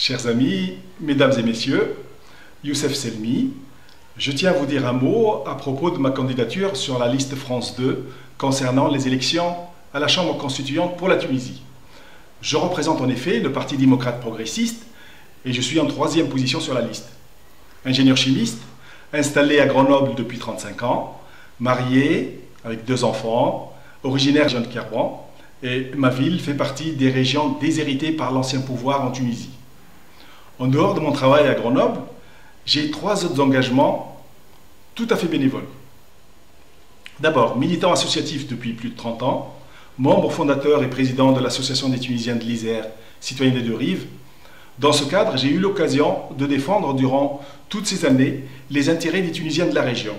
Chers amis, mesdames et messieurs, Youssef Selmi, je tiens à vous dire un mot à propos de ma candidature sur la liste France 2 concernant les élections à la Chambre constituante pour la Tunisie. Je représente en effet le Parti démocrate progressiste et je suis en 3e position sur la liste. Ingénieur chimiste, installé à Grenoble depuis 35 ans, marié, avec 2 enfants, originaire de Kerban, et ma ville fait partie des régions déshéritées par l'ancien pouvoir en Tunisie. En dehors de mon travail à Grenoble, j'ai 3 autres engagements tout à fait bénévoles. D'abord, militant associatif depuis plus de 30 ans, membre fondateur et président de l'Association des Tunisiens de l'Isère, citoyens des 2 rives. Dans ce cadre, j'ai eu l'occasion de défendre durant toutes ces années les intérêts des Tunisiens de la région.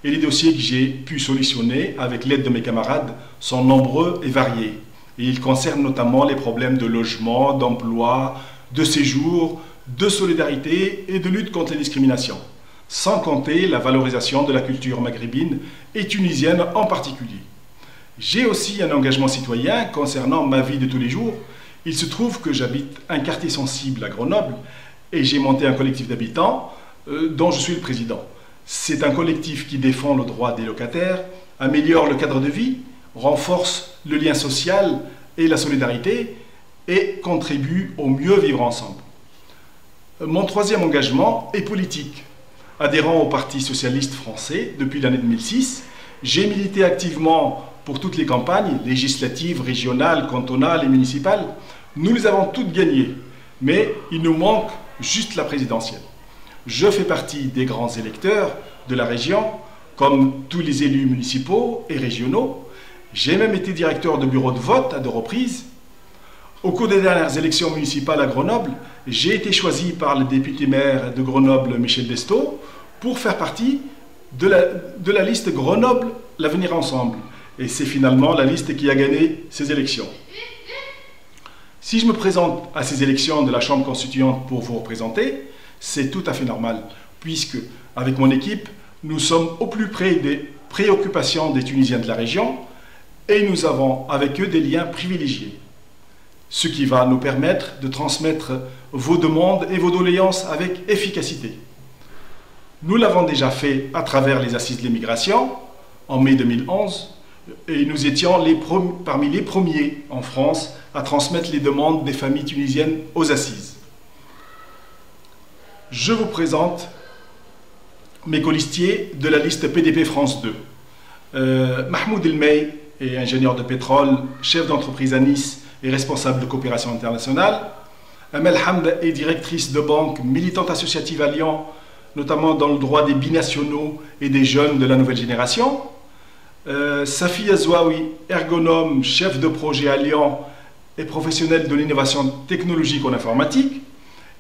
Et les dossiers que j'ai pu solutionner avec l'aide de mes camarades sont nombreux et variés. Et ils concernent notamment les problèmes de logement, d'emploi, de séjour, de solidarité et de lutte contre les discriminations. Sans compter la valorisation de la culture maghrébine et tunisienne en particulier. J'ai aussi un engagement citoyen concernant ma vie de tous les jours. Il se trouve que j'habite un quartier sensible à Grenoble et j'ai monté un collectif d'habitants dont je suis le président. C'est un collectif qui défend le droit des locataires, améliore le cadre de vie, renforce le lien social et la solidarité et contribue au mieux vivre ensemble. Mon 3e engagement est politique. Adhérant au Parti socialiste français depuis l'année 2006, j'ai milité activement pour toutes les campagnes, législatives, régionales, cantonales et municipales. Nous les avons toutes gagnées, mais il nous manque juste la présidentielle. Je fais partie des grands électeurs de la région, comme tous les élus municipaux et régionaux. J'ai même été directeur de bureau de vote à 2 reprises. Au cours des dernières élections municipales à Grenoble, j'ai été choisi par le député-maire de Grenoble, Michel Destot, pour faire partie de la liste Grenoble, l'avenir ensemble. Et c'est finalement la liste qui a gagné ces élections. Si je me présente à ces élections de la Chambre constituante pour vous représenter, c'est tout à fait normal, puisque, avec mon équipe, nous sommes au plus près des préoccupations des Tunisiens de la région et nous avons avec eux des liens privilégiés. Ce qui va nous permettre de transmettre vos demandes et vos doléances avec efficacité. Nous l'avons déjà fait à travers les Assises de l'immigration en mai 2011 et nous étions parmi les premiers en France à transmettre les demandes des familles tunisiennes aux Assises. Je vous présente mes colistiers de la liste PDP France 2. Mahmoud Elmey est ingénieur de pétrole, chef d'entreprise à Nice et responsable de coopération internationale. Amel Hamd est directrice de banque, militante associative à Lyon, notamment dans le droit des binationaux et des jeunes de la nouvelle génération. Safi Azouaoui, ergonome, chef de projet à Lyon et professionnel de l'innovation technologique en informatique.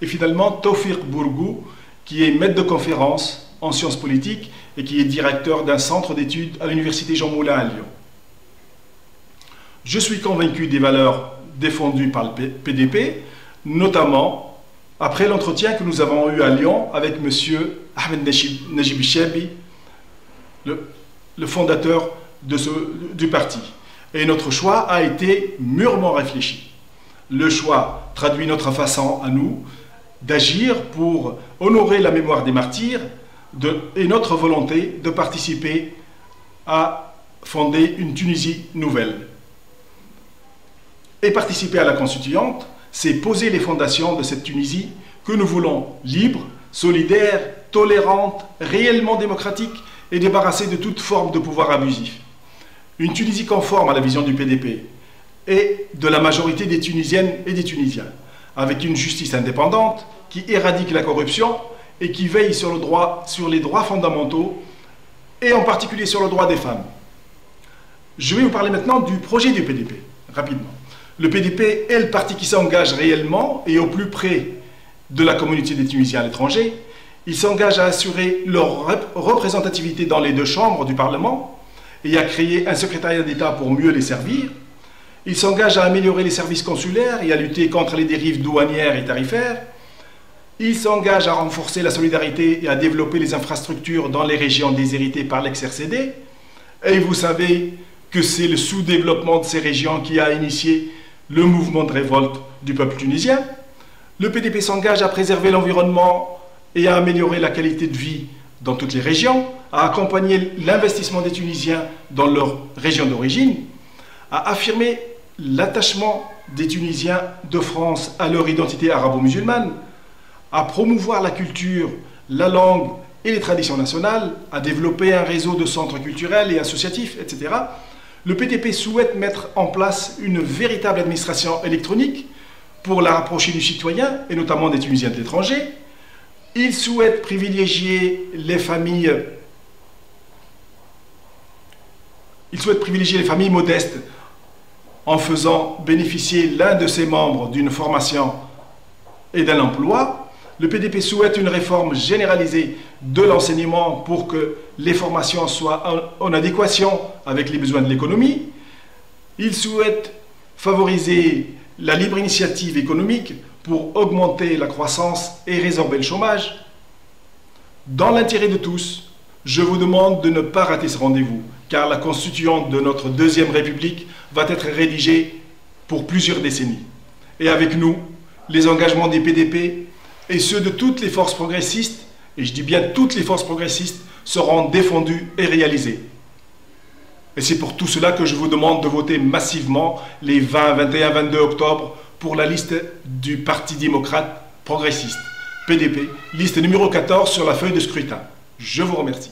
Et finalement, Tawfiq Bourgou, qui est maître de conférence en sciences politiques et qui est directeur d'un centre d'études à l'université Jean Moulin à Lyon. Je suis convaincu des valeurs défendues par le PDP, notamment après l'entretien que nous avons eu à Lyon avec M. Ahmed Najib Chebi, le fondateur du parti. Et notre choix a été mûrement réfléchi. Le choix traduit notre façon à nous d'agir pour honorer la mémoire des martyrs et notre volonté de participer à fonder une Tunisie nouvelle. Et participer à la constituante, c'est poser les fondations de cette Tunisie que nous voulons libre, solidaire, tolérante, réellement démocratique et débarrassée de toute forme de pouvoir abusif. Une Tunisie conforme à la vision du PDP et de la majorité des Tunisiennes et des Tunisiens, avec une justice indépendante qui éradique la corruption et qui veille sur les droits fondamentaux et en particulier sur le droit des femmes. Je vais vous parler maintenant du projet du PDP, rapidement. Le PDP est le parti qui s'engage réellement et au plus près de la communauté des Tunisiens à l'étranger. Il s'engage à assurer leur représentativité dans les 2 chambres du Parlement et à créer un secrétariat d'État pour mieux les servir. Il s'engage à améliorer les services consulaires et à lutter contre les dérives douanières et tarifaires. Il s'engage à renforcer la solidarité et à développer les infrastructures dans les régions déshéritées par l'ex-RCD. Et vous savez que c'est le sous-développement de ces régions qui a initié le mouvement de révolte du peuple tunisien. Le PDP s'engage à préserver l'environnement et à améliorer la qualité de vie dans toutes les régions, à accompagner l'investissement des Tunisiens dans leur région d'origine, à affirmer l'attachement des Tunisiens de France à leur identité arabo-musulmane, à promouvoir la culture, la langue et les traditions nationales, à développer un réseau de centres culturels et associatifs, etc. Le PDP souhaite mettre en place une véritable administration électronique pour la rapprocher du citoyen, et notamment des Tunisiens de l'étranger. Il souhaite privilégier les familles modestes en faisant bénéficier l'un de ses membres d'une formation et d'un emploi. Le PDP souhaite une réforme généralisée de l'enseignement pour que les formations soient en adéquation avec les besoins de l'économie. Il souhaite favoriser la libre initiative économique pour augmenter la croissance et résorber le chômage. Dans l'intérêt de tous, je vous demande de ne pas rater ce rendez-vous, car la constituante de notre deuxième République va être rédigée pour plusieurs décennies. Et avec nous, les engagements des PDP et ceux de toutes les forces progressistes, et je dis bien toutes les forces progressistes, seront défendus et réalisés. Et c'est pour tout cela que je vous demande de voter massivement les 20, 21, 22 octobre pour la liste du Parti démocrate progressiste, PDP, liste numéro 14 sur la feuille de scrutin. Je vous remercie.